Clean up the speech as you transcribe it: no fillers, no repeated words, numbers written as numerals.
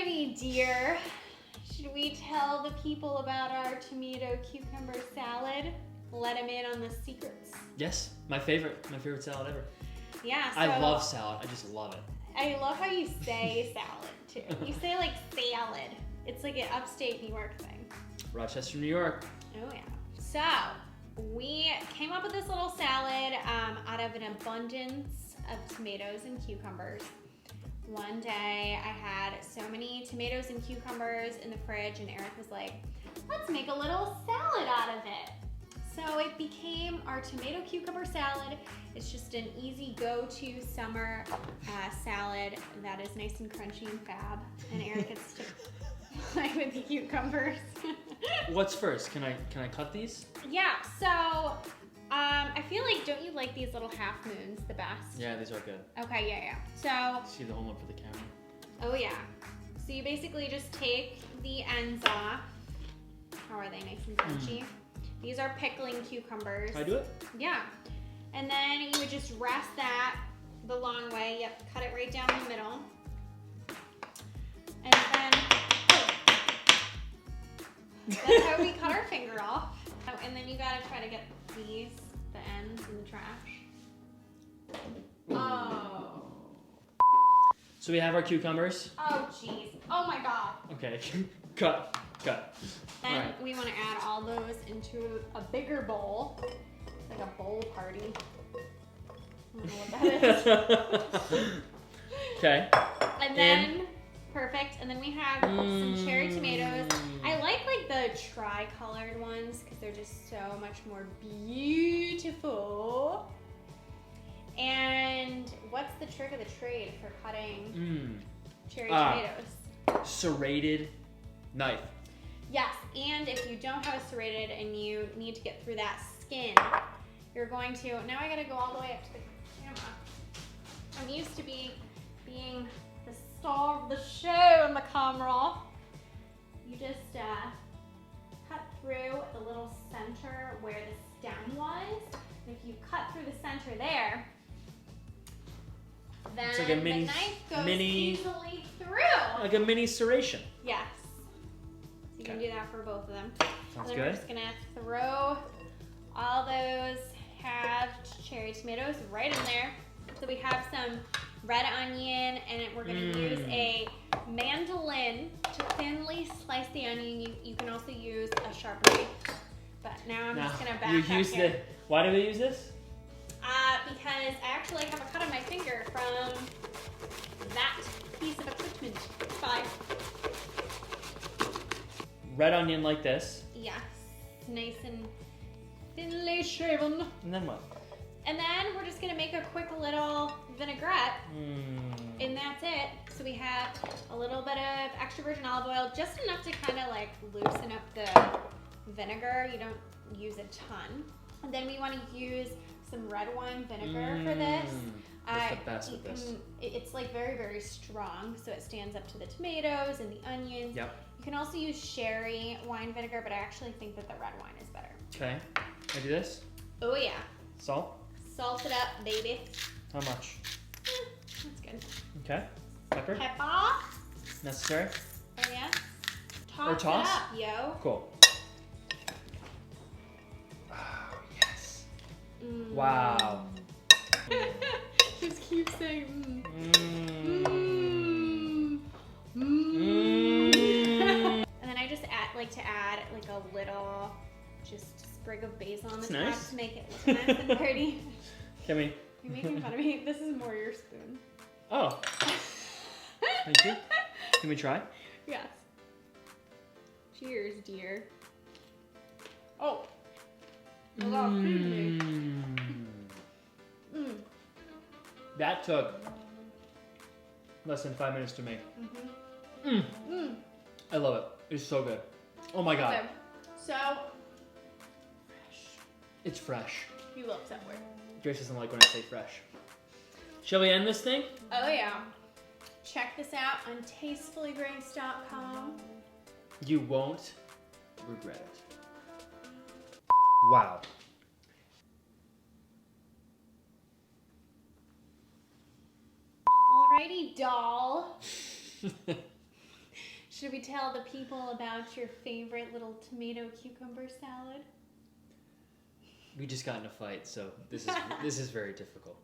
Alrighty, dear. Should we tell the people about our tomato cucumber salad? Let them in on the secrets. Yes, my favorite salad ever. Yeah, so I love salad. I just love it. I love how you say salad too. You say like salad. It's like an upstate New York thing. Rochester, New York. Oh yeah. So we came up with this little salad out of an abundance of tomatoes and cucumbers. One day I had so many tomatoes and cucumbers in the fridge and Eric was like, let's make a little salad out of it. So it became our tomato cucumber salad. It's just an easy go-to summer salad that is nice and crunchy and fab. And Eric gets to play with the cucumbers. What's first? Can I cut these? Yeah, so I feel like, don't you like these little half moons the best? Yeah, these are good. Okay, yeah. So, See the whole one for the camera. oh yeah. So you basically just take the ends off. How are they nice and crunchy? These are pickling cucumbers. Can I do it? Yeah. And then you would just rest that the long way. Yep, cut it right down the middle. And then, that's how we cut our finger off. Oh, and then you gotta try to get these, the ends in the trash. Oh. So we have our cucumbers. Oh, jeez. Oh my God. Okay, cut. Then Alright. we want to add all those into a bigger bowl. It's like a bowl party. I don't know what that is. Okay. And then, perfect. And then we have some cherry tomatoes. I like the tri-colored ones because they're just so much more beautiful. And what's the trick of the trade for cutting cherry tomatoes? Serrated knife. Yes, and if you don't have a serrated and you need to get through that skin, you're going to, now I gotta go all the way up to the camera. I'm used to being the star of the show in the camera. You just cut through the little center where the stem was. And if you cut through the center there, then It's like a the knife goes easily through. Like a mini serration. Yes. You can do that for both of them. Sounds and then good. we're just gonna throw all those halved cherry tomatoes right in there. So we have some red onion, and we're gonna use a mandolin to thinly slice the onion. You can also use a sharp knife, but now I'm just gonna back up here. Why do we use this? Because I actually have a cut on my finger from that piece of equipment. Bye. Red onion like this. Yes, nice and thinly shaven. And then what? And then we're just gonna make a quick little vinaigrette, and that's it. So we have a little bit of extra virgin olive oil, just enough to kind of like loosen up the vinegar. You don't use a ton. And then we want to use some red wine vinegar for this. That's the best with this. It's like very, very strong, so it stands up to the tomatoes and the onions. Yep. You can also use sherry wine vinegar, but I actually think that the red wine is better. Okay. Can I do this? Oh yeah. Salt? Salt it up, baby. How much? That's good. Okay. Pepper? Pepper. Necessary? Oh yeah. Toss? It up, yo. Cool. Oh, yes. Wow. Just keep saying And then I just like to add like a little just sprig of basil on the top nice. to make it look nice and pretty. Can we? You're making fun of me. This is more your spoon. Oh. Thank you. Can we try? Yes. Cheers, dear. Oh. That took less than 5 minutes to make. I love it. It's so good. Oh my God. Okay. So fresh. It's fresh. You look that way. Grace doesn't like when I say fresh. Shall we end this thing? Oh yeah. Check this out on tastefullygrace.com. You won't regret it. Wow. Alrighty, doll. Should we tell the people about your favorite little tomato cucumber salad? We just got in a fight, so this is very difficult.